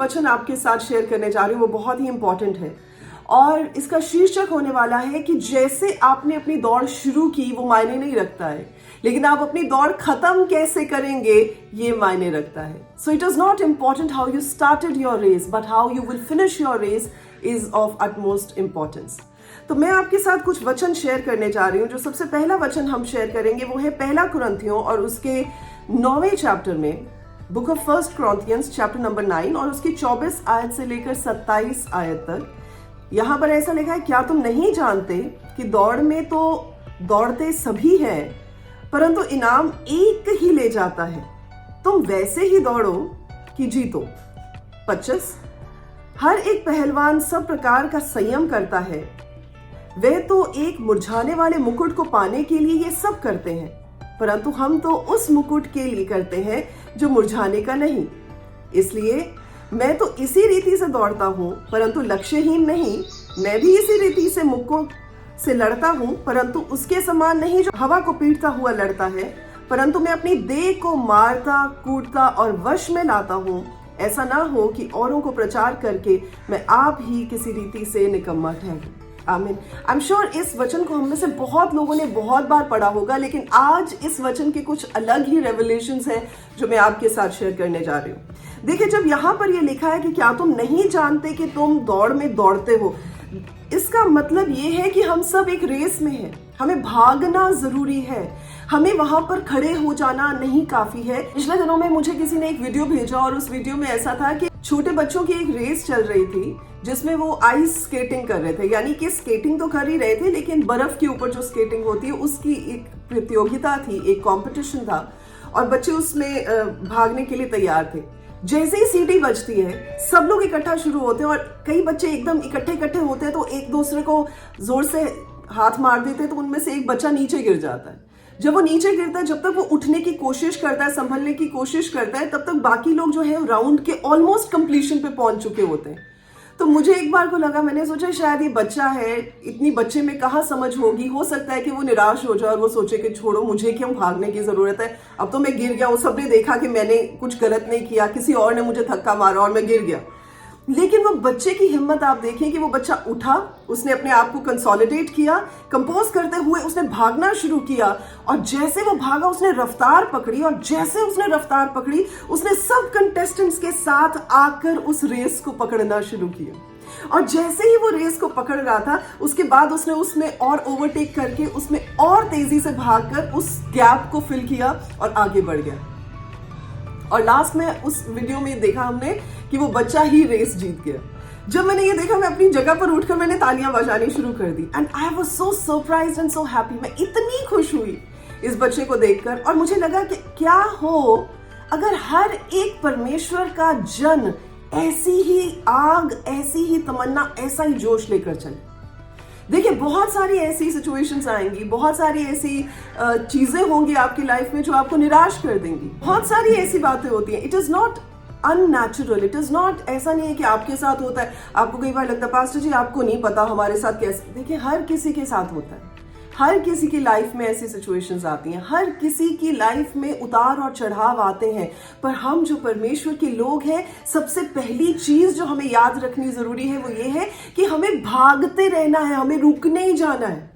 वचन आपके साथ शेयर करने जा रही हूँ वो बहुत ही इंपॉर्टेंट है और इसका शीर्षक होने वाला है कि जैसे आपने अपनी दौड़ शुरू की वो मायने नहीं रखता है, लेकिन आप अपनी दौड़ खत्म कैसे करेंगे ये मायने रखता है। So it is not important how you started your race but how you will finish your race is of utmost importance. तो मैं आपके साथ कुछ वचन शेयर करने जा रही हूँ। जो सबसे पहला वचन हम शेयर करेंगे वो है पहला कुरिन्थियों और उसके 9वें चैप्टर में, book of first Corinthians chapter number 9 और उसकी 24 आयत से लेकर 27 आयत तक। यहां पर ऐसा लिखा है, क्या तुम नहीं जानते कि दौड़ में तो दौड़ते सभी हैं परंतु इनाम एक ही ले जाता है, तुम वैसे ही दौड़ो कि जीतो। 25 हर एक पहलवान सब प्रकार का संयम करता है, वे तो एक मुरझाने वाले मुकुट को पाने के लिए ये सब करते हैं, परंतु हम तो उस मुकुट के लिए करते हैं जो मुरझाने का नहीं। इसलिए मैं तो इसी रीति से दौड़ता हूं परंतु लक्ष्यहीन नहीं, मैं भी इसी रीति से मुक्कों से लड़ता हूं परंतु उसके समान नहीं जो हवा को पीटता हुआ लड़ता है, परंतु मैं अपनी देह को मारता कूटता और वश में लाता हूं, ऐसा ना हो कि औरों को प्रचार करके मैं आप ही किसी रीति से निकम्मा ठहरूं। आमीन। आई एम श्योर इस वचन को हम में से बहुत लोगों ने बहुत बार पढ़ा होगा, लेकिन आज इस वचन के कुछ अलग ही रेवलेशंस हैं जो मैं आपके साथ शेयर करने जा रही हूँ। देखिए, जब यहाँ पर ये लिखा है कि क्या तुम नहीं जानते कि तुम दौड़ में दौड़ते हो, इसका मतलब ये है कि हम सब एक रेस में हैं, हमें भागना जरूरी है, हमें वहां पर खड़े हो जाना नहीं काफी है। पिछले दिनों में मुझे किसी ने एक वीडियो भेजा और उस वीडियो में ऐसा था कि छोटे बच्चों की एक रेस चल रही थी जिसमें वो आइस स्केटिंग कर रहे थे, यानी कि स्केटिंग तो कर ही रहे थे लेकिन बर्फ के ऊपर जो स्केटिंग होती है उसकी एक प्रतियोगिता थी, एक कंपटीशन था और बच्चे उसमें भागने के लिए तैयार थे। जैसे ही सीटी बजती है सब लोग इकट्ठा शुरू होते हैं और कई बच्चे एकदम इकट्ठे होते हैं तो एक दूसरे को जोर से हाथ मार देते हैं, तो उनमें से एक बच्चा नीचे गिर जाता है। जब वो नीचे गिरता है, जब तक वो उठने की कोशिश करता है, संभलने की कोशिश करता है, तब तक बाकी लोग जो है राउंड के ऑलमोस्ट कंप्लीशन पे पहुंच चुके होते हैं। तो मुझे एक बार को लगा, मैंने सोचा शायद ये बच्चा है, इतनी बच्चे में कहाँ समझ होगी, हो सकता है कि वो निराश हो जाए और वो सोचे कि छोड़ो, मुझे क्यों भागने की जरूरत है, अब तो मैं गिर गया हूँ, सबने देखा कि मैंने कुछ गलत नहीं किया, किसी और ने मुझे धक्का मारा और मैं गिर गया। लेकिन वो बच्चे की हिम्मत आप देखिए कि वो बच्चा उठा, उसने अपने आप को कंसोलिडेट किया, कंपोज करते हुए उसने भागना शुरू किया और जैसे वो भागा उसने रफ्तार पकड़ी और जैसे उसने रफ्तार पकड़ी उसने सब कंटेस्टेंट्स के साथ आकर उस रेस को पकड़ना शुरू किया और जैसे ही वो रेस को पकड़ रहा था उसके बाद उसने उसमें और ओवरटेक करके उसमें और तेजी से भागकर उस गैप को फिल किया और आगे बढ़ गया। और लास्ट में उस वीडियो में देखा हमने कि वो बच्चा ही रेस जीत गया। जब मैंने ये देखा मैं अपनी जगह पर उठकर मैंने तालियां बजानी शुरू कर दी and I was so surprised and so happy. मैं इतनी खुश हुई इस बच्चे को देखकर और मुझे लगा कि क्या हो अगर हर एक परमेश्वर का जन ऐसी ही आग, ऐसी ही तमन्ना, ऐसा ही जोश लेकर चले। देखिए, बहुत सारी ऐसी सिचुएशंस आएंगी, बहुत सारी ऐसी चीजें होंगी आपकी लाइफ में जो आपको निराश कर देंगी, बहुत सारी ऐसी बातें होती हैं। It is not unnatural, it is not, ऐसा नहीं है कि आपके साथ होता है। आपको कई बार लगता है पास्टर जी आपको नहीं पता हमारे साथ कैसे। देखिए, हर किसी के साथ होता है, हर किसी की लाइफ में ऐसी सिचुएशंस आती हैं, हर किसी की लाइफ में उतार और चढ़ाव आते हैं, पर हम जो परमेश्वर के लोग हैं सबसे पहली चीज जो हमें याद रखनी जरूरी है वो ये है कि हमें भागते रहना है, हमें रुक नहीं जाना है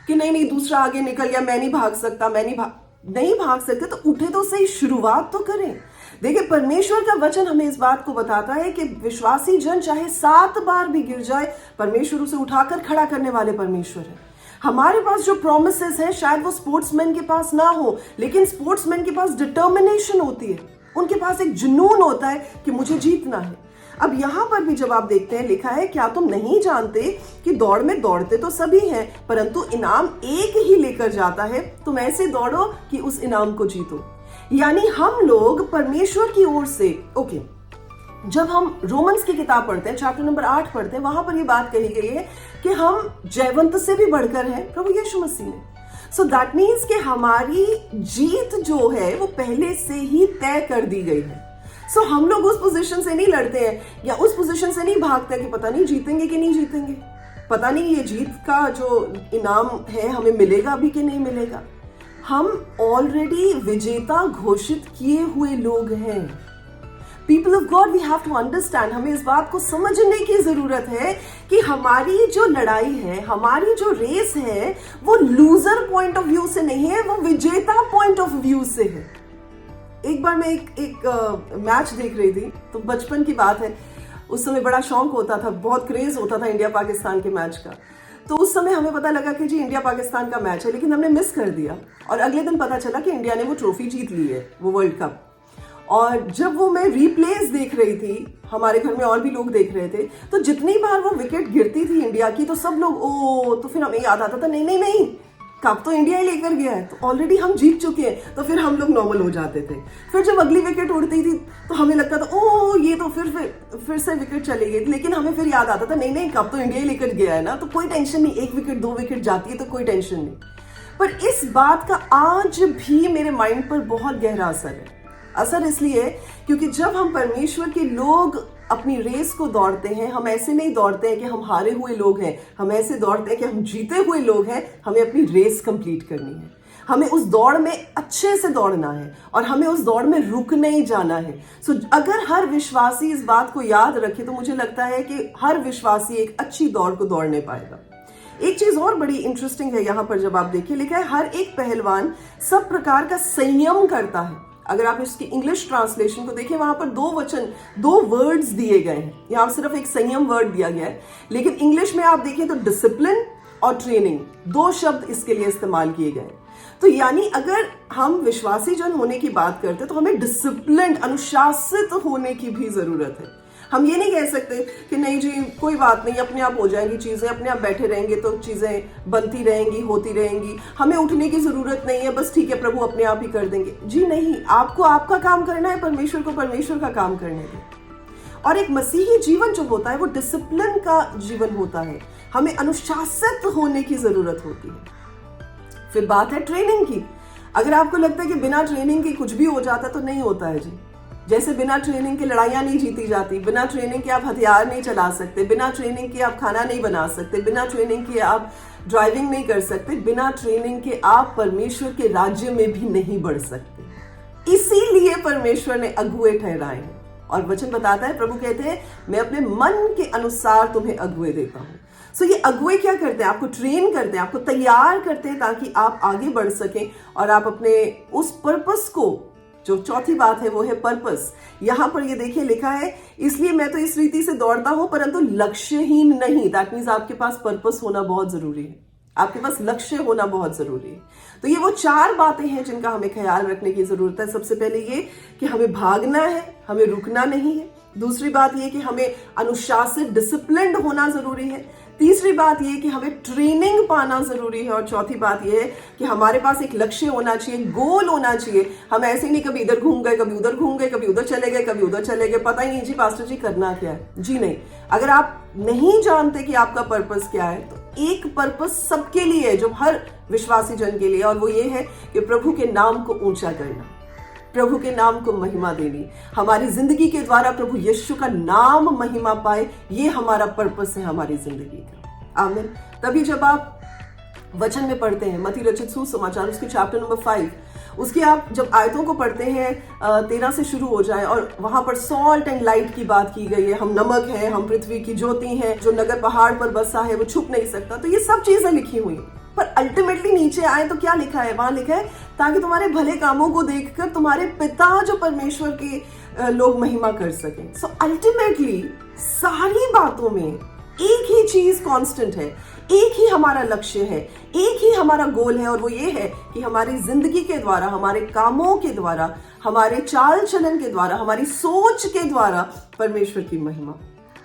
कि नहीं दूसरा आगे निकल गया, मैं नहीं भाग सकता, नहीं भाग सकते तो उठे तो सही, शुरुआत तो करें। देखिए, परमेश्वर का वचन हमें इस बात को बताता है कि विश्वासी जन चाहे 7 बार भी गिर जाए, परमेश्वर उसे उठाकर खड़ा करने वाले परमेश्वर है। हमारे पास जो प्रोमिसेस है शायद वो स्पोर्ट्समैन के पास ना हो, लेकिन स्पोर्ट्समैन के पास डिटर्मिनेशन होती है, उनके पास एक जुनून होता है कि मुझे जीतना है। अब यहां पर भी जब आप देखते हैं लिखा है, क्या तुम नहीं जानते कि दौड़ में दौड़ते तो सभी हैं परंतु इनाम एक ही लेकर जाता है, तुम ऐसे दौड़ो कि उस इनाम को जीतो। यानी हम लोग परमेश्वर की ओर से जब हम रोमन्स की किताब पढ़ते हैं, चैप्टर नंबर 8 पढ़ते हैं, वहां पर ये बात कही गई है कि हम जयवंत से भी बढ़कर हैं प्रभु यीशु मसीह में। सो दैट मीन्स कि हमारी जीत जो है वो पहले से ही तय कर दी गई है। सो हम लोग उस पोजीशन से नहीं लड़ते हैं या उस पोजीशन से नहीं भागते कि पता नहीं जीतेंगे कि नहीं जीतेंगे, पता नहीं ये जीत का जो इनाम है हमें मिलेगा भी कि नहीं मिलेगा। हम ऑलरेडी विजेता घोषित किए हुए लोग हैं। People of God, we have to understand, हमें इस बात को समझने की जरूरत है कि हमारी जो लड़ाई है, हमारी जो रेस है, वो लूजर पॉइंट ऑफ व्यू से नहीं है, वो विजेता पॉइंट ऑफ व्यू से है। एक बार मैं एक मैच देख रही थी, तो बचपन की बात है, उस समय बड़ा शौक होता था, बहुत क्रेज होता था इंडिया पाकिस्तान के मैच का। तो उस समय हमें पता लगा कि जी इंडिया पाकिस्तान का मैच है, लेकिन हमने मिस कर दिया और अगले दिन पता चला कि इंडिया ने वो ट्रॉफी जीत ली है, वो वर्ल्ड कप। और जब वो मैं रीप्लेस देख रही थी, हमारे घर में और भी लोग देख रहे थे, तो जितनी बार वो विकेट गिरती थी इंडिया की, तो सब लोग ओ, तो फिर हमें याद आता था नहीं नहीं नहीं, कप तो इंडिया ही लेकर गया है, तो ऑलरेडी हम जीत चुके हैं, तो फिर हम लोग नॉर्मल हो जाते थे। फिर जब अगली विकेट उड़ती थी तो हमें लगता था ओ ये तो फिर से विकेट चली गई, लेकिन हमें फिर याद आता था नहीं नहीं, कप तो इंडिया ही लेकर गया है ना, तो कोई टेंशन नहीं, एक विकेट 2 विकेट जाती है तो कोई टेंशन नहीं। पर इस बात का आज भी मेरे माइंड पर बहुत गहरा असर है। असर इसलिए क्योंकि जब हम परमेश्वर के लोग अपनी रेस को दौड़ते हैं, हम ऐसे नहीं दौड़ते हैं कि हम हारे हुए लोग हैं, हम ऐसे दौड़ते हैं कि हम जीते हुए लोग हैं। हमें अपनी रेस कंप्लीट करनी है, हमें उस दौड़ में अच्छे से दौड़ना है और हमें उस दौड़ में रुक नहीं जाना है। सो अगर हर विश्वासी इस बात को याद रखे तो मुझे लगता है कि हर विश्वासी एक अच्छी दौड़ को दौड़ने पाएगा। एक चीज और बड़ी इंटरेस्टिंग है यहाँ पर, जब आप देखिए लिखा है हर एक पहलवान सब प्रकार का संयम करता है। अगर आप इसकी इंग्लिश ट्रांसलेशन को देखें, वहां पर 2 वचन, 2 वर्ड्स दिए गए हैं, यहाँ सिर्फ एक संयम वर्ड दिया गया है, लेकिन इंग्लिश में आप देखें तो डिसिप्लिन और ट्रेनिंग 2 शब्द इसके लिए इस्तेमाल किए गए। तो यानी अगर हम विश्वासी जन होने की बात करते हैं तो हमें डिसिप्लिन, अनुशासित होने की भी जरूरत है। हम ये नहीं कह सकते कि नहीं जी कोई बात नहीं, अपने आप हो जाएंगी चीजें, अपने आप बैठे रहेंगे तो चीजें बनती रहेंगी, होती रहेंगी, हमें उठने की जरूरत नहीं है, बस ठीक है प्रभु अपने आप ही कर देंगे। जी नहीं, आपको आपका काम करना है, परमेश्वर को परमेश्वर का काम करने दें। और एक मसीही जीवन जो होता है वो डिसिप्लिन का जीवन होता है, हमें अनुशासित होने की जरूरत होती है। फिर बात है ट्रेनिंग की। अगर आपको लगता है कि बिना ट्रेनिंग के कुछ भी हो जाता तो नहीं होता है जी। जैसे बिना ट्रेनिंग के लड़ाइयाँ नहीं जीती जाती, बिना ट्रेनिंग के आप हथियार नहीं चला सकते, बिना ट्रेनिंग के आप खाना नहीं बना सकते, बिना ट्रेनिंग के आप ड्राइविंग नहीं कर सकते, बिना ट्रेनिंग के आप परमेश्वर के राज्य में भी नहीं बढ़ सकते। इसीलिए परमेश्वर ने अगुए ठहराए हैं और वचन बताता है, प्रभु कहते हैं मैं अपने मन के अनुसार तुम्हें अगुए देता हूँ। सो ये अगुए क्या करते हैं? आपको ट्रेन करते हैं, आपको तैयार करते हैं ताकि आप आगे बढ़ सकें और आप अपने उस पर्पस को, जो चौथी बात है वो है पर्पस। यहां पर ये देखिए लिखा है, इसलिए मैं तो इस रीति से दौड़ता हूं परंतु लक्ष्यहीन नहीं। दैट मीन्स आपके पास पर्पस होना बहुत जरूरी है, आपके पास लक्ष्य होना बहुत जरूरी है। तो ये वो 4 बातें हैं जिनका हमें ख्याल रखने की जरूरत है। सबसे पहले ये कि हमें भागना है, हमें रुकना नहीं है। दूसरी बात ये कि हमें अनुशासित, डिसिप्लिन्ड होना जरूरी है। तीसरी बात यह कि हमें ट्रेनिंग पाना जरूरी है और चौथी बात यह है कि हमारे पास एक लक्ष्य होना चाहिए, गोल होना चाहिए। हम ऐसे नहीं कभी इधर घूम गए, कभी उधर घूम गए, कभी उधर चले गए, कभी उधर चले गए, पता ही नहीं जी पास्टर जी करना क्या है। जी नहीं, अगर आप नहीं जानते कि आपका पर्पस क्या है तो एक पर्पस सबके लिए है, जो हर विश्वासी जन के लिए, और वो ये है कि प्रभु के नाम को ऊंचा करना, प्रभु के नाम को महिमा देनी। हमारी जिंदगी के द्वारा प्रभु यीशु का नाम महिमा पाए, ये हमारा पर्पस है हमारी जिंदगी का। आमीन। तभी जब आप वचन में पढ़ते हैं मत्ती रचित सुसमाचार उसके चैप्टर नंबर 5, उसकी आप जब आयतों को पढ़ते हैं 13 से शुरू हो जाए और वहां पर सॉल्ट एंड लाइट की बात की गई है। हम नमक हैं, हम पृथ्वी की ज्योति हैं, जो नगर पहाड़ पर बसा है वो छुप नहीं सकता। तो ये सब चीजें लिखी हुई हैं, पर अल्टीमेटली नीचे आए तो क्या लिखा है? वहां लिखा है ताकि तुम्हारे भले कामों को देखकर तुम्हारे पिता जो परमेश्वर के लोग महिमा कर सकें। सो अल्टीमेटली सारी बातों में एक ही चीज कांस्टेंट है, एक ही हमारा लक्ष्य है, एक ही हमारा गोल है, और वो ये है कि हमारी जिंदगी के द्वारा, हमारे कामों के द्वारा, हमारे चाल चलन के द्वारा, हमारी सोच के द्वारा परमेश्वर की महिमा।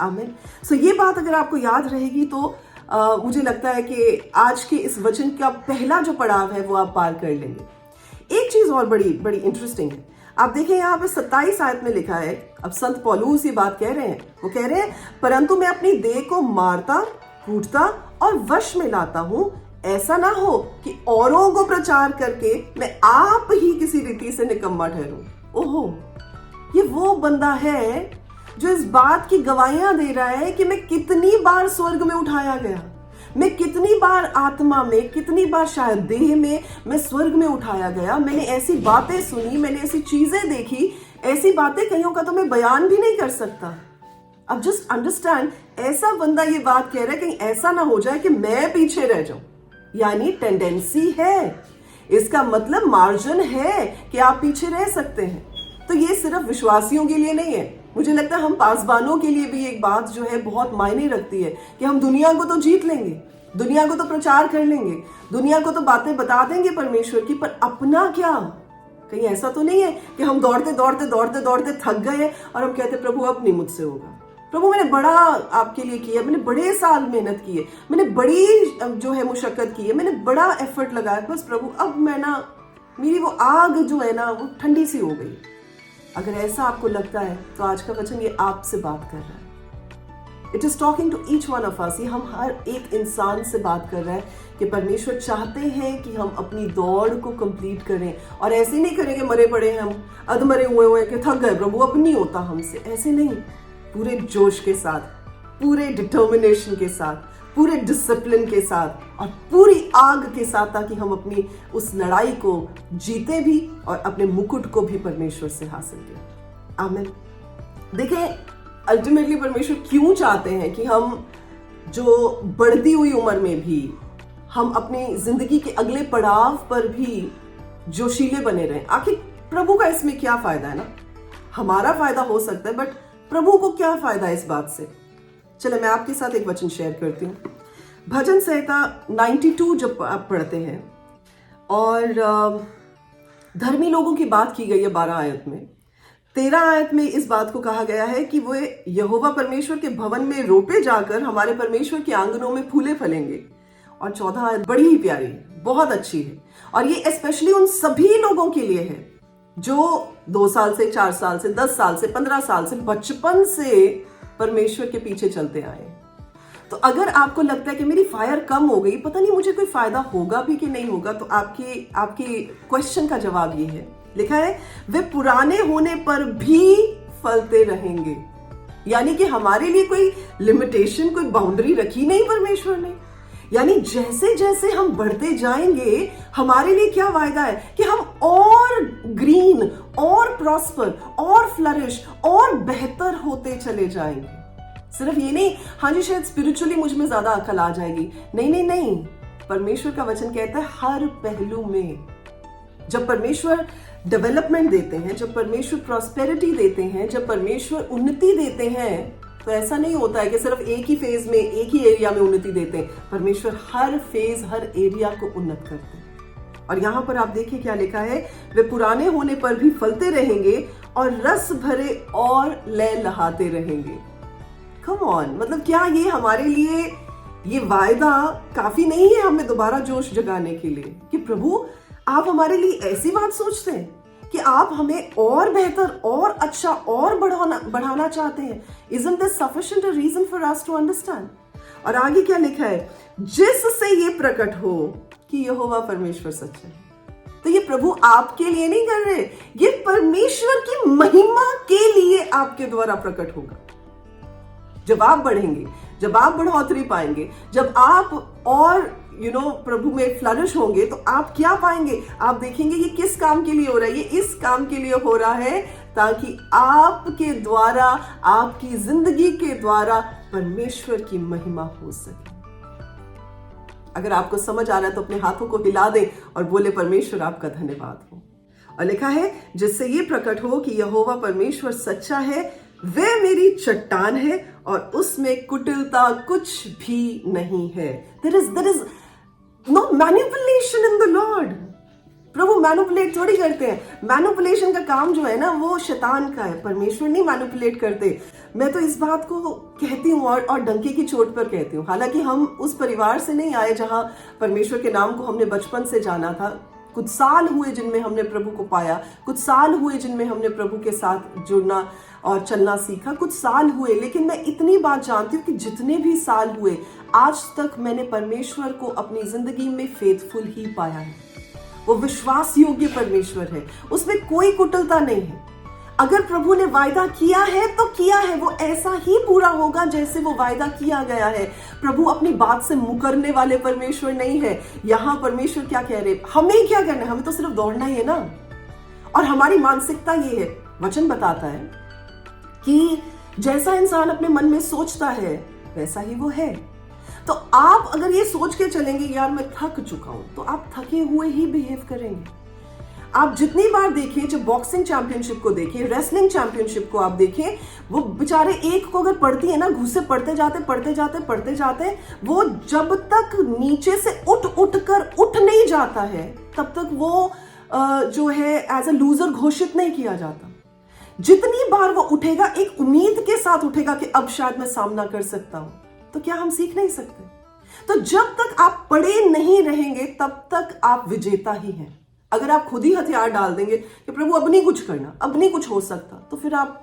आमीन। सो ये बात अगर आपको याद रहेगी तो मुझे लगता है कि आज के इस वचन का पहला जो पड़ाव है वो आप पार कर लेंगे। एक चीज और बड़ी बड़ी इंटरेस्टिंग है, आप देखें यहाँ पे 27 आयत में लिखा है, अब संत पौलुस ये बात कह रहे हैं, वो कह रहे हैं परंतु मैं अपनी देह को मारता, कूटता और वश में लाता हूँ, ऐसा ना हो कि औरों को प्रचार करके मैं आप ही किसी रीति से निकम्मा ठहरूं। ओहो, ये वो बंदा है जो इस बात की गवाहियां दे रहा है कि मैं कितनी बार स्वर्ग में उठाया गया, मैं कितनी बार आत्मा में, कितनी बार शायद देह में मैं स्वर्ग में उठाया गया। मैंने ऐसी बातें सुनी, मैंने ऐसी चीजें देखी ऐसी बातें कईयों का तो मैं बयान भी नहीं कर सकता। अब जस्ट अंडरस्टैंड, ऐसा बंदा ये बात कह रहा है कहीं ऐसा ना हो जाए कि मैं पीछे रह जाऊं, यानी टेंडेंसी है, इसका मतलब मार्जिन है कि आप पीछे रह सकते हैं। तो ये सिर्फ विश्वासियों के लिए नहीं है, मुझे लगता है हम पासबानों के लिए भी एक बात जो है बहुत मायने रखती है कि हम दुनिया को तो जीत लेंगे, दुनिया को तो प्रचार कर लेंगे, दुनिया को तो बातें बता देंगे परमेश्वर की, पर अपना क्या? कहीं ऐसा तो नहीं है कि हम दौड़ते दौड़ते दौड़ते दौड़ते थक गए और हम कहते प्रभु अब नहीं मुझसे होगा, प्रभु मैंने बड़ा आपके लिए किया, मैंने बड़े साल मेहनत की है, मैंने बड़ी जो है मुशक्कत की है, मैंने बड़ा एफर्ट लगाया, बस प्रभु अब मैं ना, मेरी वो आग जो है ना वो ठंडी सी हो गई। अगर ऐसा आपको लगता है तो आज का वचन ये आपसे बात कर रहा है। It is talking to each one of us. ये हम हर एक इंसान से बात कर रहा है कि परमेश्वर चाहते हैं कि हम अपनी दौड़ को कंप्लीट करें, और ऐसे नहीं करेंगे मरे पड़े हम, अधमरे हुए कि थक गए प्रभु अब नहीं होता हमसे, ऐसे नहीं, पूरे जोश के साथ, पूरे डिटर्मिनेशन के साथ, पूरे डिसिप्लिन के साथ और पूरी आग के साथ, ताकि हम अपनी उस लड़ाई को जीते भी और अपने मुकुट को भी परमेश्वर से हासिल करें। आमीन। देखें, अल्टीमेटली परमेश्वर क्यों चाहते हैं कि हम जो बढ़ती हुई उम्र में भी हम अपनी जिंदगी के अगले पड़ाव पर भी जोशीले बने रहें। आखिर प्रभु का इसमें क्या फायदा है ना? हमारा फायदा हो सकता है, बट प्रभु को क्या फायदा है इस बात से? चले मैं आपके साथ एक वचन शेयर करती हूँ। भजन संहिता 92 जब आप पढ़ते हैं और धर्मी लोगों की बात की गई है 12 आयत में, 13 आयत में इस बात को कहा गया है कि वे यहोवा परमेश्वर के भवन में रोपे जाकर हमारे परमेश्वर के आंगनों में फूले फलेंगे। और 14 आयत बड़ी ही प्यारी, बहुत अच्छी है, और ये स्पेशली उन सभी लोगों के लिए है जो 2 साल से, 4 साल से, 10 साल से, 15 साल से, बचपन से परमेश्वर के पीछे चलते आए। तो अगर आपको लगता है कि मेरी फायर कम हो गई, पता नहीं मुझे कोई फायदा होगा भी कि नहीं होगा, तो आपकी क्वेश्चन का जवाब ये है, लिखा है वे पुराने होने पर भी फलते रहेंगे। यानी कि हमारे लिए कोई लिमिटेशन, कोई बाउंड्री रखी नहीं परमेश्वर ने। यानी जैसे जैसे हम बढ़ते जाएंगे, हमारे लिए क्या वायदा है कि हम और ग्रीन और प्रॉस्पर और फ्लरिश और बेहतर होते चले जाएंगे। सिर्फ ये नहीं, हाँ जी शायद स्पिरिचुअली मुझ में ज्यादा अकल आ जाएगी, नहीं नहीं नहीं, परमेश्वर का वचन कहता है हर पहलू में। जब परमेश्वर डेवलपमेंट देते हैं, जब परमेश्वर प्रॉस्पेरिटी देते हैं, जब परमेश्वर उन्नति देते हैं, तो ऐसा नहीं होता है कि सिर्फ एक ही फेज में, एक ही एरिया में उन्नति देते हैं। परमेश्वर हर फेज, हर एरिया को उन्नत करते हैं। और यहां पर आप देखिए क्या लिखा है, वे पुराने होने पर भी फलते रहेंगे और रस भरे और लहलहाते रहेंगे। कम ऑन, मतलब क्या ये हमारे लिए ये वायदा काफी नहीं है हमें दोबारा जोश जगाने के लिए कि प्रभु आप हमारे लिए ऐसी बात सोचते हैं कि आप हमें और बेहतर और अच्छा और बढ़ाना चाहते हैं? Isn't this sufficient a reason for us to understand? और आगे क्या लिखा है, जिससे ये प्रकट हो कि यहोवा परमेश्वर सच्चा है। तो ये प्रभु आपके लिए नहीं कर रहे, ये परमेश्वर की महिमा के लिए आपके द्वारा प्रकट होगा। जब आप बढ़ेंगे, जब आप बढ़ोतरी पाएंगे, जब आप और प्रभु में फ्लरिश होंगे, तो आप क्या पाएंगे? आप देखेंगे ये किस काम के लिए हो रहा है, ये इस काम के लिए हो रहा है ताकि आपके द्वारा, आपकी जिंदगी के द्वारा परमेश्वर की महिमा हो सके। अगर आपको समझ आ रहा है तो अपने हाथों को हिला दें और बोले परमेश्वर आपका धन्यवाद हो। और लिखा है जिससे ये प्रकट हो कि यहोवा परमेश्वर सच्चा है, वे मेरी चट्टान है और उसमें कुटिलता कुछ भी नहीं है। There is no manipulation in the Lord. Prabhu manipulate थोड़ी करते हैं। मैनिपुलेशन का काम जो है ना वो शैतान का है, परमेश्वर नहीं मैनिपुलेट करते। मैं तो इस बात को कहती हूँ और डंके की चोट पर कहती हूँ। हालांकि हम उस परिवार से नहीं आए जहां परमेश्वर के नाम को हमने बचपन से जाना था। कुछ साल हुए जिनमें हमने प्रभु को पाया, कुछ साल हुए जिनमें हमने प्रभु के साथ जुड़ना और चलना सीखा, कुछ साल हुए, लेकिन मैं इतनी बात जानती हूँ कि जितने भी साल हुए, आज तक मैंने परमेश्वर को अपनी जिंदगी में फेथफुल ही पाया है। वो विश्वास योग्य परमेश्वर है, उसमें कोई कुटिलता नहीं है। अगर प्रभु ने वायदा किया है तो किया है, वो ऐसा ही पूरा होगा जैसे वो वायदा किया गया है। प्रभु अपनी बात से मुकरने वाले परमेश्वर नहीं है। यहाँ परमेश्वर क्या कह रहे, हमें क्या करना है, हमें तो सिर्फ दौड़ना ही है ना। और हमारी मानसिकता ये है वचन बताता है कि जैसा इंसान अपने मन में सोचता है वैसा ही वो है। तो आप अगर ये सोच के चलेंगे यार मैं थक चुका हूं, तो आप थके हुए ही बिहेव करेंगे। आप जितनी बार देखें, जब बॉक्सिंग चैंपियनशिप को देखें, रेसलिंग चैंपियनशिप को आप देखें, वो बेचारे एक को अगर पढ़ती है ना, घुसे पढ़ते जाते, वो जब तक नीचे से उठ कर उठ नहीं जाता है तब तक वो जो है एज अ लूजर घोषित नहीं किया जाता। जितनी बार वो उठेगा एक उम्मीद के साथ उठेगा कि अब शायद मैं सामना कर सकता हूं, तो क्या हम सीख नहीं सकते? तो जब तक आप पड़े नहीं रहेंगे तब तक आप विजेता ही हैं। अगर आप खुद ही हथियार डाल देंगे कि प्रभु अब नहीं कुछ करना, अब नहीं कुछ हो सकता, तो फिर आप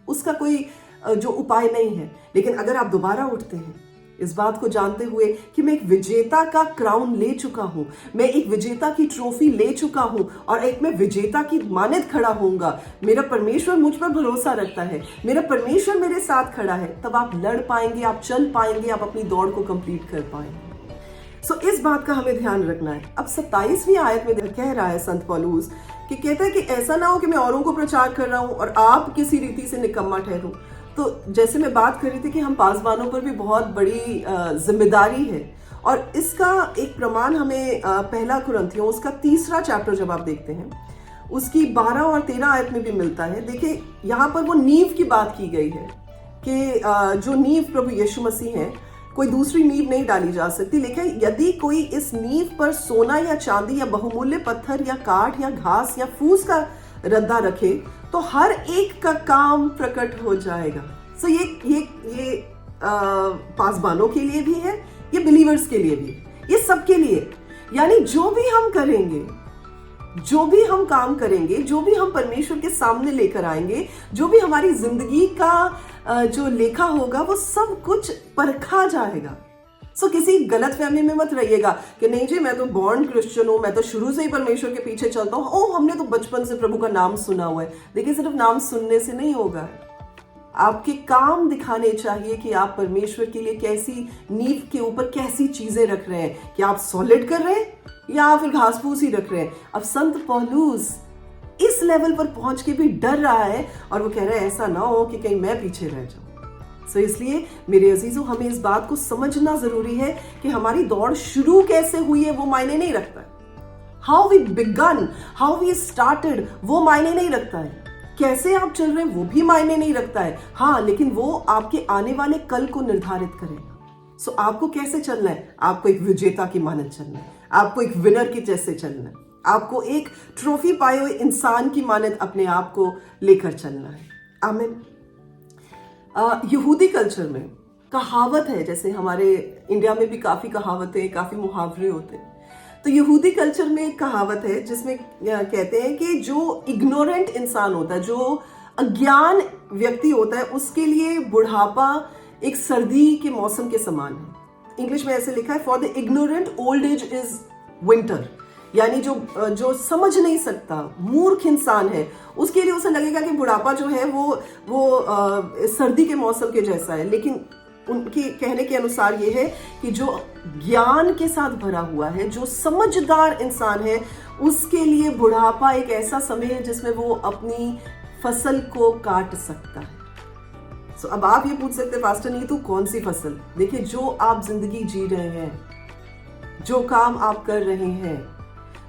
उसका कोई जो उपाय नहीं है। लेकिन अगर आप दोबारा उठते हैं इस बात को जानते हुए कि मैं एक विजेता का क्राउन ले चुका हूं, मैं एक विजेता की ट्रॉफी ले चुका हूं और एक मैं विजेता की मानद खड़ा होऊंगा, मेरा परमेश्वर मुझ पर भरोसा रखता है, मेरा परमेश्वर मेरे साथ खड़ा है, तब आप लड़ पाएंगे, आप चल पाएंगे, आप अपनी दौड़ को कंप्लीट कर पाएंगे। इस बात का हमें ध्यान रखना है। अब 27वीं आयत में कह रहा है संत पौलुस कि कहता है कि ऐसा ना हो कि मैं औरों को प्रचार कर रहा हूं और आप किसी रीति से निकम्मा ठहरूं। तो जैसे मैं बात कर रही थी कि हम पासवानों पर भी बहुत बड़ी जिम्मेदारी है, और इसका एक प्रमाण हमें पहला कुरिन्थियों उसका 3 चैप्टर जब आप देखते हैं उसकी 12 और 13 आयत में भी मिलता है। देखिए यहाँ पर वो नींव की बात की गई है कि जो नींव प्रभु यीशु मसीह है, कोई दूसरी नींव नहीं डाली जा सकती। लेकिन यदि कोई इस नींव पर सोना या चांदी या बहुमूल्य पत्थर या काठ या घास या फूस का रद्दा रखे तो हर एक का काम प्रकट हो जाएगा। ये पासबानों के लिए भी है, ये बिलीवर्स के लिए भी है, ये सबके लिए। यानी जो भी हम करेंगे, जो भी हम काम करेंगे, जो भी हम परमेश्वर के सामने लेकर आएंगे, जो भी हमारी जिंदगी का जो लेखा होगा, वो सब कुछ परखा जाएगा। किसी गलत फहमी में मत रहिएगा कि नहीं जी मैं तो बॉर्न क्रिश्चियन हूं, मैं तो शुरू से ही परमेश्वर के पीछे चलता हूं, ओ हमने तो बचपन से प्रभु का नाम सुना हुआ है। देखिए सिर्फ नाम सुनने से नहीं होगा, आपके काम दिखाने चाहिए कि आप परमेश्वर के लिए कैसी नींव के ऊपर कैसी चीजें रख रहे हैं, कि आप सॉलिड कर रहे हैं या फिर घास फूस ही रख रहे हैं। अब संत पौलुस इस लेवल पर पहुंच के भी डर रहा है और वो कह रहा है ऐसा ना हो कि कहीं मैं पीछे रह जाऊं। इसलिए मेरे अजीजों, हमें इस बात को समझना जरूरी है कि हमारी दौड़ शुरू कैसे हुई है वो मायने नहीं रखता है। How we began, how we started, वो मायने नहीं रखता है। कैसे आप चल रहे हैं वो भी मायने नहीं रखता है। हाँ, लेकिन वो आपके आने वाले कल को निर्धारित करेगा। आपको कैसे चलना है? आपको एक विजेता की मानद चलना है, आपको एक विनर की जैसे चलना है, आपको एक ट्रॉफी पाए हुए इंसान की मानद अपने आप को लेकर चलना है। आमीन। यहूदी कल्चर में कहावत है, जैसे हमारे इंडिया में भी काफी कहावतें, काफी मुहावरे होते हैं। तो यहूदी कल्चर में एक कहावत है जिसमें कहते हैं कि जो इग्नोरेंट इंसान होता है, जो अज्ञान व्यक्ति होता है, उसके लिए बुढ़ापा एक सर्दी के मौसम के समान है। इंग्लिश में ऐसे लिखा है, for the ignorant old age is winter. यानी जो समझ नहीं सकता, मूर्ख इंसान है, उसके लिए उसे लगेगा कि बुढ़ापा जो है वो सर्दी के मौसम के जैसा है। लेकिन उनके कहने के अनुसार ये है कि जो ज्ञान के साथ भरा हुआ है, जो समझदार इंसान है, उसके लिए बुढ़ापा एक ऐसा समय है जिसमें वो अपनी फसल को काट सकता है। अब आप ये पूछ सकते हैं पास्टर नहीं तो कौन सी फसल? देखिए, जो आप जिंदगी जी रहे हैं, जो काम आप कर रहे हैं,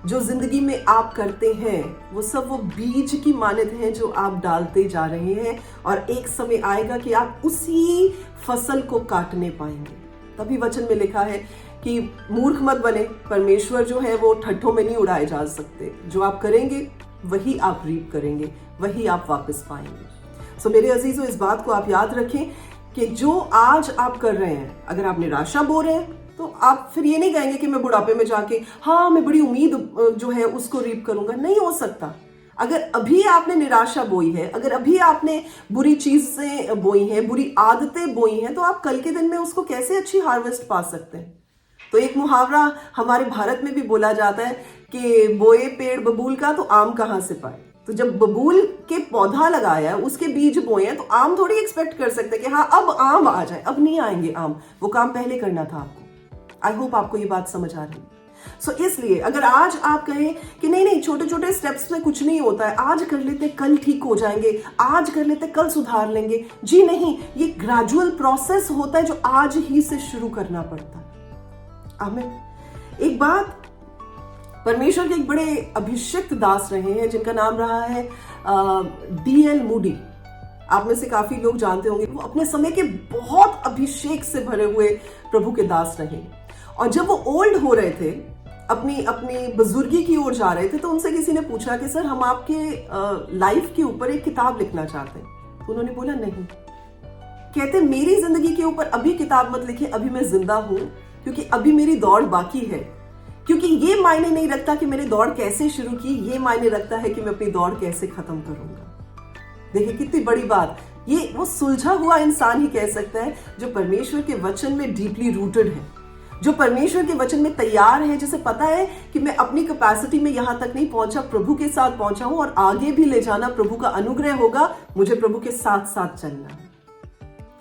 जो जिंदगी में आप करते हैं, वो सब वो बीज की मानद है जो आप डालते जा रहे हैं, और एक समय आएगा कि आप उसी फसल को काटने पाएंगे। तभी वचन में लिखा है कि मूर्ख मत बने, परमेश्वर जो है वो ठट्ठों में नहीं उड़ाए जा सकते। जो आप करेंगे वही आप रीप करेंगे, वही आप वापस पाएंगे। मेरे अजीजों, इस बात को आप याद रखें कि जो आज आप कर रहे हैं, अगर आप निराशा बो रहे हैं तो आप फिर ये नहीं कहेंगे कि मैं बुढ़ापे में जाके हाँ मैं बड़ी उम्मीद जो है उसको रीप करूंगा। नहीं हो सकता। अगर अभी आपने निराशा बोई है, अगर अभी आपने बुरी चीजें बोई हैं, बुरी आदतें बोई हैं, तो आप कल के दिन में उसको कैसे अच्छी हार्वेस्ट पा सकते हैं? तो एक मुहावरा हमारे भारत में भी बोला जाता है कि बोए पेड़ बबूल का तो आम कहां से पाए। तो जब बबूल के पौधा लगाया, उसके बीज बोए हैं, तो आम थोड़ी एक्सपेक्ट कर सकते कि हाँ अब आम आ जाए। अब नहीं आएंगे आम, वो काम पहले करना था आपको। आई होप आपको ये बात समझ आ रही है। सो इसलिए अगर आज आप कहें कि नहीं नहीं छोटे छोटे स्टेप्स में कुछ नहीं होता है, आज कर लेते कल ठीक हो जाएंगे, आज कर लेते कल सुधार लेंगे, जी नहीं, ये ग्रेजुअल प्रोसेस होता है जो आज ही से शुरू करना पड़ता है। आमीन। एक बात, परमेश्वर के एक बड़े अभिषिक्त दास रहे हैं जिनका नाम रहा है D.L. मूडी। आप में से काफी लोग जानते होंगे, वो अपने समय के बहुत अभिषेक से भरे हुए प्रभु के दास रहे। और जब वो ओल्ड हो रहे थे, अपनी अपनी बुजुर्गी की ओर जा रहे थे, तो उनसे किसी ने पूछा कि सर हम आपके लाइफ के ऊपर एक किताब लिखना चाहते हैं। तो उन्होंने बोला नहीं। कहते मेरी जिंदगी के ऊपर अभी किताब मत लिखिए, अभी मैं जिंदा हूं, क्योंकि अभी मेरी दौड़ बाकी है। क्योंकि ये मायने नहीं रखता कि मैंने दौड़ कैसे शुरू की, ये मायने रखता है कि मैं अपनी दौड़ कैसे खत्म करूंगा। देखिए कितनी बड़ी बात, ये वो सुलझा हुआ इंसान ही कह सकता है जो परमेश्वर के वचन में डीपली रूटेड है, जो परमेश्वर के वचन में तैयार है, जिसे पता है कि मैं अपनी कैपेसिटी में यहां तक नहीं पहुंचा, प्रभु के साथ पहुंचा हूं और आगे भी ले जाना प्रभु का अनुग्रह होगा, मुझे प्रभु के साथ साथ चलना है।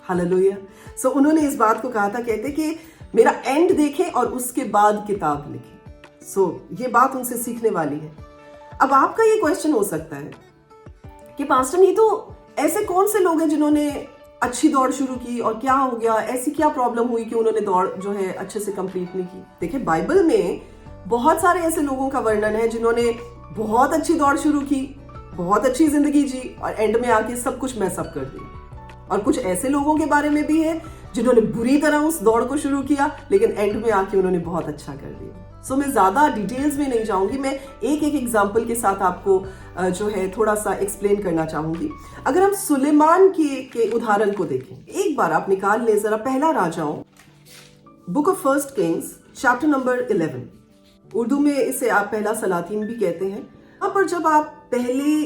हालेलुया। सो उन्होंने इस बात को कहा था, कहते कि मेरा एंड देखें और उसके बाद किताब लिखें। सो ये बात उनसे सीखने वाली है। अब आपका ये क्वेश्चन हो सकता है कि पास्टर नहीं तो ऐसे कौन से लोग हैं जिन्होंने अच्छी दौड़ शुरू की और क्या हो गया, ऐसी क्या प्रॉब्लम हुई कि उन्होंने दौड़ जो है अच्छे से कंप्लीट नहीं की। देखिए बाइबल में बहुत सारे ऐसे लोगों का वर्णन है जिन्होंने बहुत अच्छी दौड़ शुरू की, बहुत अच्छी जिंदगी जी और एंड में आके सब कुछ मैसअप कर दिया। और कुछ ऐसे लोगों के बारे में भी है जिन्होंने बुरी तरह उस दौड़ को शुरू किया लेकिन एंड में आके उन्होंने बहुत अच्छा कर दिया। सो मैं ज्यादा डिटेल्स में नहीं जाऊंगी, मैं एक एक एग्जाम्पल के साथ आपको जो है थोड़ा सा एक्सप्लेन करना चाहूंगी। अगर हम सुलेमान के उदाहरण को देखें, एक बार आप निकाल ले जरा पहला राजाओं, book of first Kings chapter number 11। Urdu में इसे आप पहला सलातीन भी कहते हैं। यहाँ पर जब आप पहले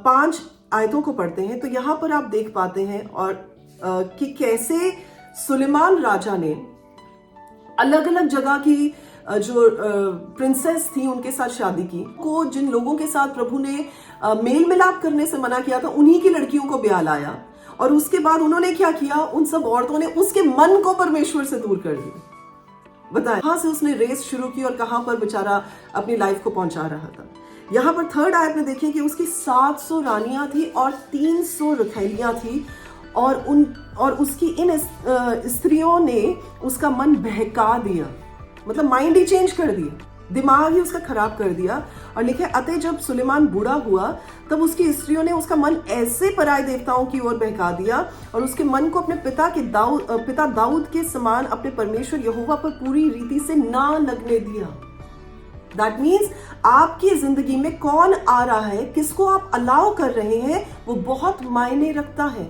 5 आयतों को पढ़ते हैं तो यहाँ पर आप देख पाते हैं और कि कैसे सुलेमान राजा ने अलग अलग जगह की जो प्रिंसेस थी उनके साथ शादी की, को जिन लोगों के साथ प्रभु ने मेल मिलाप करने से मना किया था उन्हीं की लड़कियों को ब्याह लाया। और उसके बाद उन्होंने क्या किया, उन सब औरतों ने उसके मन को परमेश्वर से दूर कर दिया। बताएं कहां से उसने रेस शुरू की और कहां पर बेचारा अपनी लाइफ को पहुंचा रहा था। यहाँ पर थर्ड आयत में देखिए कि उसकी 700 रानियां थी और 300 रखैलियां थी और उसकी इन स्त्रियों ने उसका मन बहका दिया, मतलब माइंड ही चेंज कर दिया, दिमाग ही उसका खराब कर दिया। और लिखे अतः जब सुलेमान बूढ़ा हुआ तब उसकी स्त्रियों ने उसका मन ऐसे पराय देवताओं की ओर बहका दिया और उसके मन को अपने पिता दाऊद के समान अपने परमेश्वर यहोवा पर पूरी रीति से ना लगने दिया। दैट मीन्स आपकी जिंदगी में कौन आ रहा है, किसको आप अलाउ कर रहे हैं, वो बहुत मायने रखता है।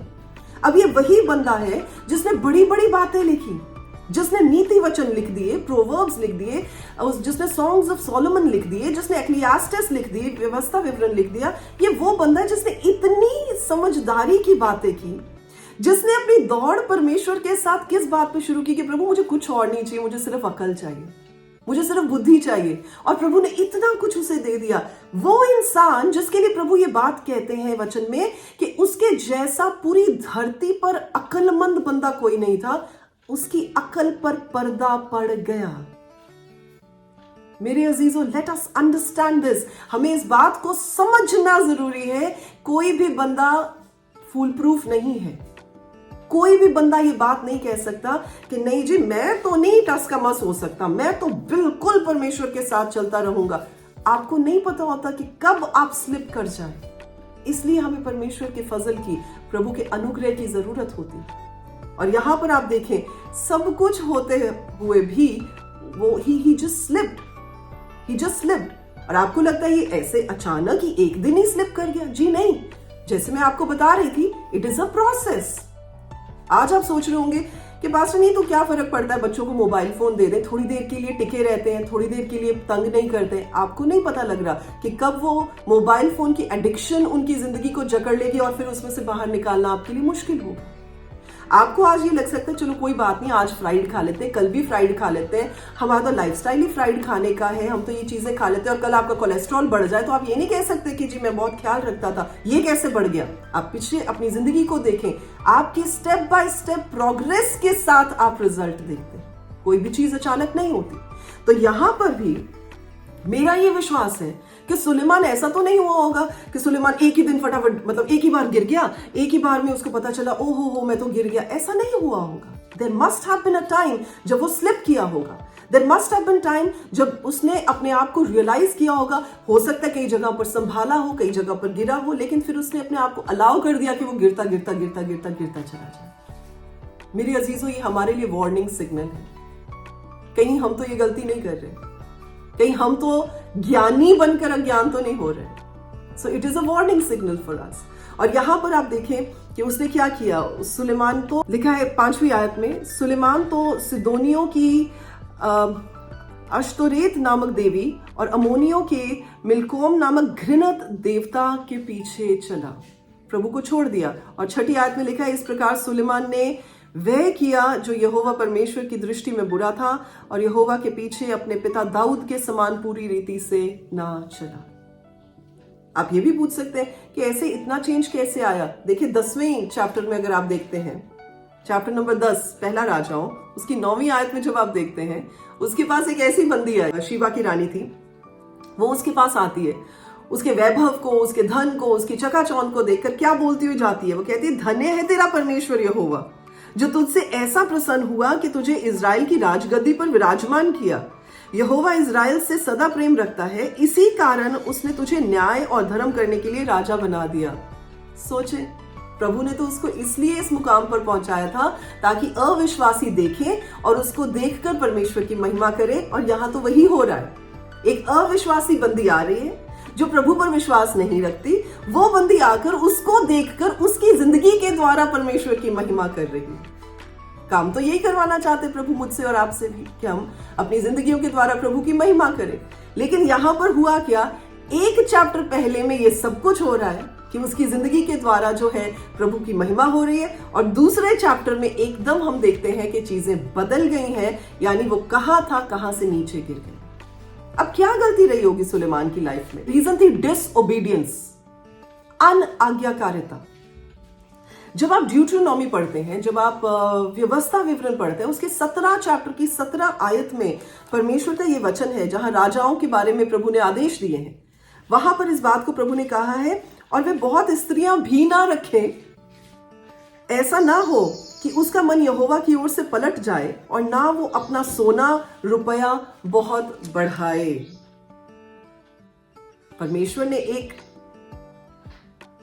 अब ये वही बंदा है जिसने बड़ी बड़ी बातें लिखी, जिसने नीति वचन लिख दिए, प्रोवर्ब्स लिख दिए, जिसने सॉन्ग्स ऑफ सोलोमन लिख दिए, जिसने एक्लियास्टिस लिख दिए, व्यवस्था विवरण लिख दिया। ये वो बंदा है जिसने इतनी समझदारी की बातें की, जिसने अपनी दौड़ परमेश्वर के साथ किस बात पे शुरू की कि प्रभु मुझे कुछ और नहीं चाहिए, मुझे सिर्फ अकल चाहिए, मुझे सिर्फ बुद्धि चाहिए, और प्रभु ने इतना कुछ उसे दे दिया। वो इंसान जिसके लिए प्रभु ये बात कहते हैं वचन में कि उसके जैसा पूरी धरती पर अक्लमंद बंदा कोई नहीं था, उसकी अकल पर पर्दा पड़ गया। मेरे अजीजों, लेट अस अंडरस्टैंड दिस। हमें इस बात को समझना जरूरी है। कोई भी बंदा फूल प्रूफ नहीं है। कोई भी बंदा ये बात नहीं कह सकता कि नहीं जी मैं तो नहीं टसकमस हो सकता, मैं तो बिल्कुल परमेश्वर के साथ चलता रहूंगा। आपको नहीं पता होता कि कब आप स्लिप कर जाए। इसलिए हमें परमेश्वर के फजल की, प्रभु के अनुग्रह की जरूरत होती है। और यहां पर आप देखें सब कुछ होते हुए भी वो ही जस्ट स्लिप्ड। और आपको लगता है ये ऐसे अचानक ही एक दिन ही स्लिप कर गया? जी नहीं, जैसे मैं आपको बता रही थी, इट इज अ प्रोसेस। आज आप सोच रहे होंगे कि पास्टर नहीं तो क्या फर्क पड़ता है, बच्चों को मोबाइल फोन दे दें, थोड़ी देर के लिए टिके रहते हैं, थोड़ी देर के लिए तंग नहीं करते। आपको नहीं पता लग रहा कि कब वो मोबाइल फोन की एडिक्शन उनकी जिंदगी को जकड़ लेगी और फिर उसमें से बाहर निकालना आपके लिए मुश्किल होगा। आपको आज ये लग सकता है चलो कोई बात नहीं, आज फ्राइड खा लेते हैं, कल भी फ्राइड खा लेते हैं, हमारा तो लाइफस्टाइल ही फ्राइड खाने का है, हम तो ये चीजें खा लेते हैं, और कल आपका कोलेस्ट्रॉल बढ़ जाए तो आप ये नहीं कह सकते कि जी मैं बहुत ख्याल रखता था, ये कैसे बढ़ गया। आप पीछे अपनी जिंदगी को देखें, आपकी स्टेप बाय स्टेप प्रोग्रेस के साथ आप रिजल्ट देखते हैं। कोई भी चीज अचानक नहीं होती। तो यहां पर भी मेरा ये विश्वास है कि सुलेमान ऐसा तो नहीं हुआ होगा कि सुलेमान एक ही दिन फटाफट मतलब एक ही बार गिर गया, एक ही बार में उसको पता चला ओ हो मैं तो गिर गया, ऐसा नहीं हुआ होगा। There must have been a time जब वो स्लिप किया होगा। There must have been time जब उसने अपने आप को रियलाइज किया होगा। हो सकता है कई जगह पर संभाला हो, कई जगह पर गिरा हो, लेकिन फिर उसने अपने आप को अलाउ कर दिया कि वो गिरता गिरता गिरता गिरता गिरता चला जाए। मेरी अजीजों, ये हमारे लिए वार्निंग सिग्नल है। कहीं हम तो ये गलती नहीं कर रहे, कहीं हम तो ज्ञानी बनकर अज्ञान तो नहीं हो रहे। सो it is a warning signal for us. और यहां पर आप देखें कि उसने क्या किया। सुलेमान तो लिखा है 5वीं आयत में, सुलेमान तो सिदोनियों की अश्तोरेत नामक देवी और अमोनियों के मिलकोम नामक घृणित देवता के पीछे चला, प्रभु को छोड़ दिया। और 6ठी आयत में लिखा है, इस प्रकार सुलेमान ने वह किया जो यहोवा परमेश्वर की दृष्टि में बुरा था और यहोवा के पीछे अपने पिता दाऊद के समान पूरी रीति से ना चला। आप ये भी पूछ सकते हैं कि ऐसे इतना चेंज कैसे आया। देखिए 10वें चैप्टर में अगर आप देखते हैं, चैप्टर नंबर 10 पहला राजाओं, उसकी 9वीं आयत में जब आप देखते हैं, उसके पास एक ऐसी बंदी है, शीबा की रानी थी, वो उसके पास आती है, उसके वैभव को, उसके धन को, उसकी चकाचौंध को देखकर क्या बोलती हुई जाती है। वो कहती है, धन्य है तेरा परमेश्वर यहोवा जो तुझसे ऐसा प्रसन्न हुआ कि तुझे इज़राइल की राजगद्दी पर विराजमान किया। यहोवा इज़राइल से सदा प्रेम रखता है, इसी कारण उसने तुझे न्याय और धर्म करने के लिए राजा बना दिया। सोचे, प्रभु ने तो उसको इसलिए इस मुकाम पर पहुंचाया था ताकि अविश्वासी देखे और उसको देखकर परमेश्वर की महिमा करे। और यहां तो वही हो रहा है। एक अविश्वासी बंदी आ रही है जो प्रभु पर विश्वास नहीं रखती, वो बंदी आकर उसको देखकर उसकी जिंदगी के द्वारा परमेश्वर की महिमा कर रही है। काम तो यही करवाना चाहते प्रभु मुझसे और आपसे भी, कि हम अपनी जिंदगियों के द्वारा प्रभु की महिमा करें। लेकिन यहां पर हुआ क्या, एक चैप्टर पहले में ये सब कुछ हो रहा है कि उसकी जिंदगी के द्वारा जो है प्रभु की महिमा हो रही है, और दूसरे चैप्टर में एकदम हम देखते हैं कि चीजें बदल गई हैं, यानी वो कहां था कहां से नीचे गिर गए। अब क्या गलती रही होगी सुलेमान की लाइफ में? रीजन थी डिसओबीडियंस, अनाज्ञाकारिता। जब आप ड्यूटरोनॉमी पढ़ते हैं, जब आप व्यवस्था विवरण पढ़ते हैं, उसके 17 चैप्टर की 17 आयत में परमेश्वर का ये वचन है जहां राजाओं के बारे में प्रभु ने आदेश दिए हैं। वहां पर इस बात को प्रभु ने कहा है, और वे बहुत स्त्रियां भी ना रखें, ऐसा ना हो कि उसका मन यहोवा की ओर से पलट जाए और ना वो अपना सोना रुपया बहुत बढ़ाए। परमेश्वर ने एक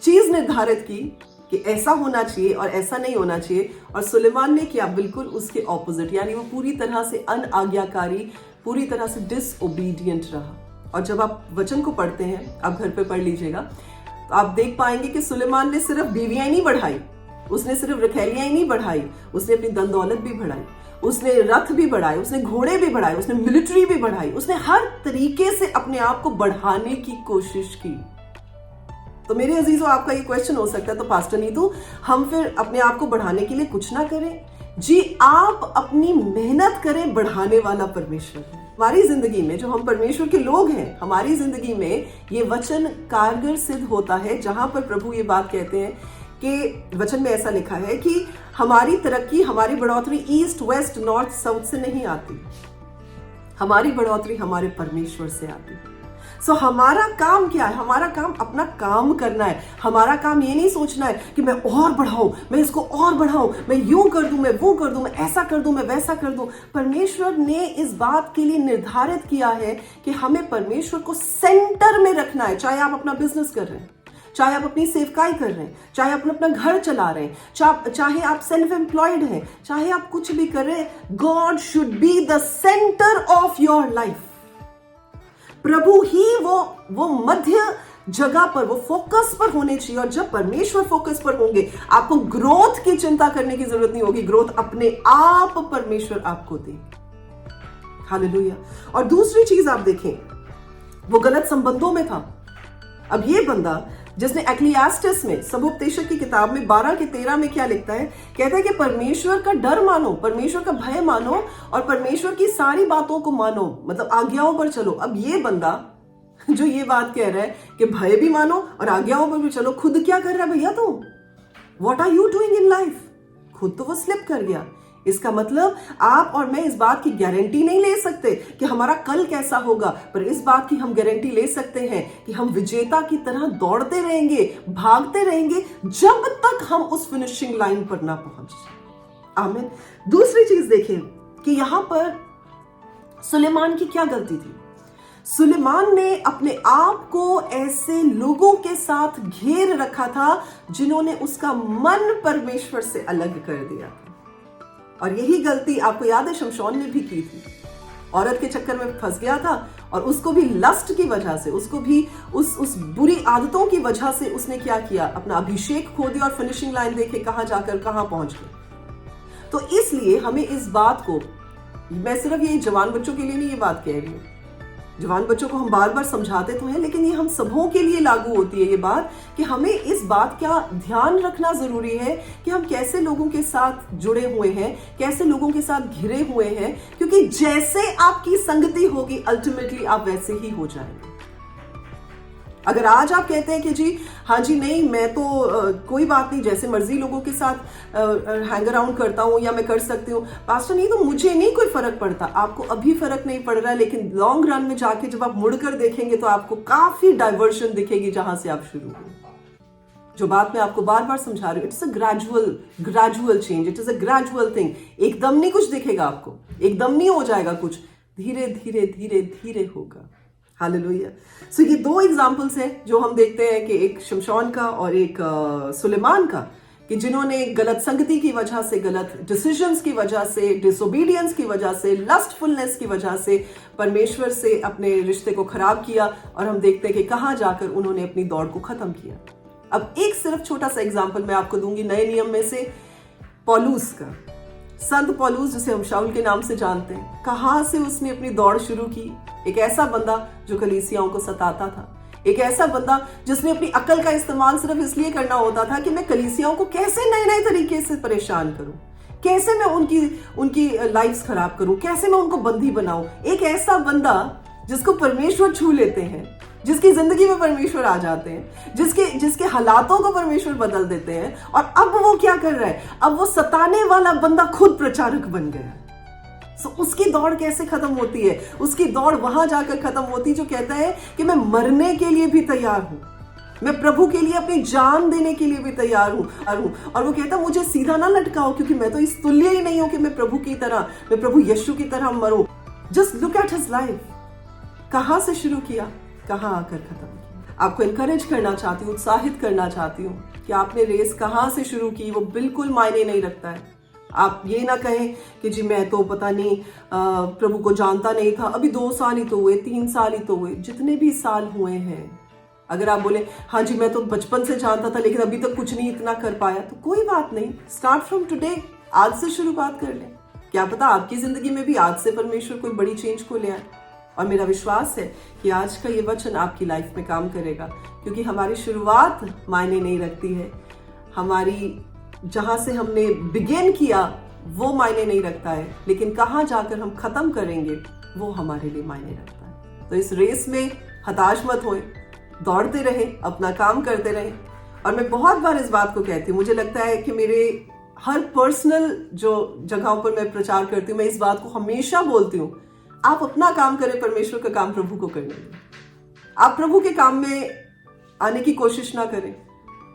चीज निर्धारित की कि ऐसा होना चाहिए और ऐसा नहीं होना चाहिए, और सुलेमान ने किया बिल्कुल उसके ऑपोजिट, यानी वो पूरी तरह से अनाज्ञाकारी, पूरी तरह से डिसओबीडियंट रहा। और जब आप वचन को पढ़ते हैं, आप घर पे पढ़ लीजिएगा, तो आप देख पाएंगे कि सुलेमान ने सिर्फ बीवियां ही नहीं बढ़ाई, उसने सिर्फ रखैलियां ही नहीं बढ़ाई, उसने अपनी धन दौलत भी बढ़ाई, उसने रथ भी बढ़ाए, उसने घोड़े भी बढ़ाए, उसने मिलिट्री भी बढ़ाई, उसने हर तरीके से अपने आप को बढ़ाने की कोशिश की। तो मेरे अजीजों, आपका ये क्वेश्चन हो सकता है, तो पास्टर नीतू, हम फिर अपने आप को बढ़ाने के लिए कुछ ना करें? जी, आप अपनी मेहनत करें, बढ़ाने वाला परमेश्वर है। हमारी जिंदगी में जो हम परमेश्वर के लोग हैं, हमारी जिंदगी में ये वचन कारगर सिद्ध होता है, जहां पर प्रभु ये बात कहते हैं कि वचन में ऐसा लिखा है कि हमारी तरक्की, हमारी बढ़ोतरी ईस्ट वेस्ट नॉर्थ साउथ से नहीं आती, हमारी बढ़ोतरी हमारे परमेश्वर से आती है। सो हमारा काम क्या है? हमारा काम अपना काम करना है। हमारा काम ये नहीं सोचना है कि मैं और बढ़ाऊं, मैं इसको और बढ़ाऊं, मैं यूं कर दूं, मैं वो कर दूं, मैं ऐसा कर दूं, मैं वैसा कर दूं। परमेश्वर ने इस बात के लिए निर्धारित किया है कि हमें परमेश्वर को सेंटर में रखना है। चाहे आप अपना बिजनेस कर रहे हैं, चाहे आप अपनी सेवकाई कर रहे हैं, चाहे आप अपना घर चला रहे हैं, चाहे आप सेल्फ एम्प्लॉयड हैं, चाहे आप कुछ भी कर रहे हैं, God should be the centre of your life. प्रभु ही वो मध्य जगह पर, वो फोकस पर होने चाहिए। और जब परमेश्वर फोकस पर होंगे, आपको ग्रोथ की चिंता करने की जरूरत नहीं होगी, ग्रोथ अपने आप परमेश्वर आपको दे। हालेलुया। और दूसरी चीज आप देखें, वो गलत संबंधों में था। अब ये बंदा जिसने एक्लियास्टिस में, सबोपदेशक की किताब में 12 के 13 में क्या लिखता है, कहता है कि परमेश्वर का डर मानो, परमेश्वर का भय मानो और परमेश्वर की सारी बातों को मानो, मतलब आज्ञाओं पर चलो। अब ये बंदा जो ये बात कह रहा है कि भय भी मानो और आज्ञाओं पर भी चलो, खुद क्या कर रहा है भैया तुम? What are you doing in life? खुद तो वो स्लिप कर गया। इसका मतलब आप और मैं इस बात की गारंटी नहीं ले सकते कि हमारा कल कैसा होगा, पर इस बात की हम गारंटी ले सकते हैं कि हम विजेता की तरह दौड़ते रहेंगे, भागते रहेंगे जब तक हम उस फिनिशिंग लाइन पर ना पहुंच जाए। आमीन। दूसरी चीज देखें कि यहां पर सुलेमान की क्या गलती थी। सुलेमान ने अपने आप को ऐसे लोगों के साथ घेर रखा था जिन्होंने उसका मन परमेश्वर से अलग कर दिया था। और यही गलती आपको याद है शमशोन ने भी की थी। औरत के चक्कर में फंस गया था और उसको भी लस्ट की वजह से, उसको भी उस बुरी आदतों की वजह से उसने क्या किया, अपना अभिषेक खो दिया और फिनिशिंग लाइन देखे कहां जाकर कहां पहुंच गए। तो इसलिए हमें इस बात को, मैं सिर्फ ये जवान बच्चों के लिए नहीं ये बात कह रही हूं, जवान बच्चों को हम बार बार समझाते तो हैं, लेकिन ये हम सबों के लिए लागू होती है ये बात कि हमें इस बात का ध्यान रखना जरूरी है कि हम कैसे लोगों के साथ जुड़े हुए हैं, कैसे लोगों के साथ घिरे हुए हैं, क्योंकि जैसे आपकी संगति होगी अल्टीमेटली आप वैसे ही हो जाएंगे। अगर आज आप कहते हैं कि जी हाँ जी नहीं मैं तो कोई बात नहीं, जैसे मर्जी लोगों के साथ हैंग अराउंड करता हूं या मैं कर सकती हूँ पास्टर, नहीं तो मुझे नहीं कोई फर्क पड़ता। आपको अभी फर्क नहीं पड़ रहा है, लेकिन लॉन्ग रन में जाके जब आप मुड़कर देखेंगे तो आपको काफी डाइवर्शन दिखेगी जहां से आप शुरू हुए। जो बात मैं आपको बार बार समझा रही हूँ, it's a gradual change, it is a gradual thing. एकदम नहीं कुछ दिखेगा आपको, एकदम नहीं हो जाएगा कुछ, धीरे धीरे धीरे धीरे होगा। हालेलुया। सो ये दो एग्जाम्पल्स हैं जो हम देखते हैं कि एक शमशोन का और एक सुलेमान का, कि जिन्होंने गलत संगति की वजह से, गलत डिसीजंस की वजह से, डिसोबीडियंस की वजह से, लस्टफुलनेस की वजह से परमेश्वर से अपने रिश्ते को खराब किया, और हम देखते हैं कि कहां जाकर उन्होंने अपनी दौड़ को खत्म किया। अब एक सिर्फ छोटा सा एग्जाम्पल मैं आपको दूंगी नए नियम में से, पौलुस का। संत पौलुस, जिसे हम शाऊल के नाम से जानते हैं, कहां से उसने अपनी दौड़ शुरू की। एक ऐसा बंदा जो कलीसियाओं को सताता था, एक ऐसा बंदा जिसने अपनी अकल का इस्तेमाल सिर्फ इसलिए करना होता था कि मैं कलीसियाओं को कैसे नए नए तरीके से परेशान करूं, कैसे मैं उनकी लाइफ्स खराब करूं, कैसे मैं उनको बंदी बनाऊं। एक ऐसा बंदा जिसको परमेश्वर छू लेते हैं, जिसकी जिंदगी में परमेश्वर आ जाते हैं, जिसके हालातों को परमेश्वर बदल देते हैं, और अब वो क्या कर रहा है, अब वो सताने वाला बंदा खुद प्रचारक बन गया। सो उसकी दौड़ कैसे खत्म होती है? उसकी दौड़ वहां जाकर खत्म होती जो कहता है कि मैं मरने के लिए भी तैयार हूं, मैं प्रभु के लिए अपनी जान देने के लिए भी तैयार हूं। और वो कहता मुझे सीधा ना लटकाओ, क्योंकि मैं तो इस तुल्य ही नहीं हूं कि मैं प्रभु की तरह, मैं प्रभु यीशु की तरह मरूं। Just look at his life, कहां से शुरू किया, कहां आकर खत्म किया। आपको इनकरेज करना चाहती हूँ, उत्साहित करना चाहती हूँ कि आपने रेस कहां से शुरू की वो बिल्कुल मायने नहीं रखता है। आप ये ना कहें कि जी मैं तो पता नहीं प्रभु को जानता नहीं था, अभी 2 साल ही तो हुए, 3 साल ही तो हुए, जितने भी साल हुए हैं। अगर आप बोले हाँ जी मैं तो बचपन से जानता था लेकिन अभी तक कुछ नहीं इतना कर पाया, तो कोई बात नहीं, स्टार्ट फ्रॉम टुडे, आज से शुरुआत कर लें। क्या पता आपकी जिंदगी में भी आज से परमेश्वर कोई बड़ी चेंज को ले आए। और मेरा विश्वास है कि आज का ये वचन आपकी लाइफ में काम करेगा, क्योंकि हमारी शुरुआत मायने नहीं रखती है, हमारी जहां से हमने बिगिन किया वो मायने नहीं रखता है, लेकिन कहां जाकर हम खत्म करेंगे वो हमारे लिए मायने रखता है। तो इस रेस में हताश मत होए, दौड़ते रहे, अपना काम करते रहे। और मैं बहुत बार इस बात को कहती हूँ, मुझे लगता है कि मेरे हर पर्सनल जो जगहों पर मैं प्रचार करती हूँ, मैं इस बात को हमेशा बोलती हूँ, आप अपना काम करें, परमेश्वर का काम प्रभु को करने दें। आप प्रभु के काम में आने की कोशिश ना करें,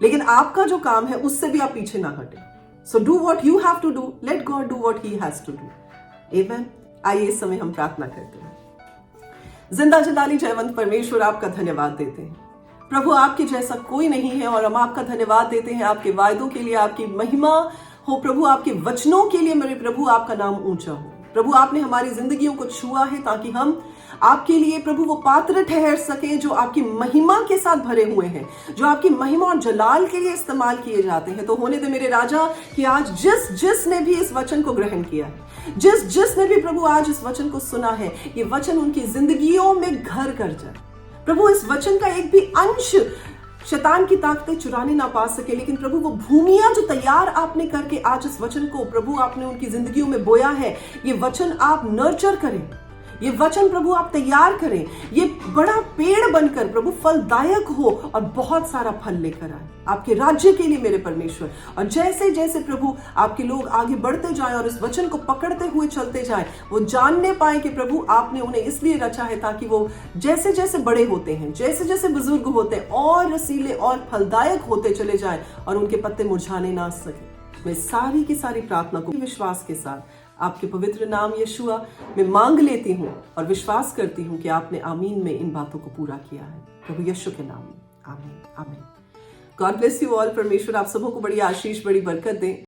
लेकिन आपका जो काम है उससे भी आप पीछे ना हटें। So do what you have to do, let God do what he has to do. आमेन। आइए इस समय हम प्रार्थना करते हैं। जिंदा जलाली जयवंत परमेश्वर, आपका धन्यवाद देते हैं प्रभु, आपके जैसा कोई नहीं है, और हम आपका धन्यवाद देते हैं आपके वायदों के लिए, आपकी महिमा हो प्रभु, आपके वचनों के लिए मेरे प्रभु, आपका नाम ऊंचा हो प्रभु। आपने हमारी जिंदगियों को छुआ है ताकि हम आपके लिए प्रभु वो पात्र ठहर सके जो आपकी महिमा के साथ भरे हुए हैं, जो आपकी महिमा और जलाल के लिए इस्तेमाल किए जाते हैं। तो होने दे मेरे राजा कि आज जिसने भी इस वचन को ग्रहण किया है, जिसने भी प्रभु आज इस वचन को सुना है, ये वचन उनकी जिंदगियों में घर कर जाए प्रभु। इस वचन का एक भी अंश शैतान की ताकतें चुराने ना पा सके, लेकिन प्रभु वो भूमियां जो तैयार आपने करके आज इस वचन को प्रभु आपने उनकी जिंदगियों में बोया है, ये वचन आप नर्चर करें, ये वचन प्रभु आप तैयार करें, ये बड़ा पेड़ बनकर प्रभु फलदायक हो और बहुत सारा फल लेकर आए आपके राज्य के लिए मेरे परमेश्वर। और जैसे जैसे प्रभु आपके लोग आगे बढ़ते जाएं और इस वचन को पकड़ते हुए चलते जाएं, वो जानने पाए कि प्रभु आपने उन्हें इसलिए रचा है ताकि वो जैसे जैसे बड़े होते हैं, जैसे जैसे बुजुर्ग होते हैं, और रसीले और फलदायक होते चले जाएं और उनके पत्ते मुरझाने ना सके। मैं सारी की सारी प्रार्थना को विश्वास के साथ आपके पवित्र नाम यीशुआ में मांग लेती हूँ और विश्वास करती हूँ कि आपने आमीन में इन बातों को पूरा किया है, प्रभु यीशु के नाम में, आमीन आमीन। God bless you all. परमेश्वर आप सबों को बड़ी आशीष, बड़ी बरकत दें।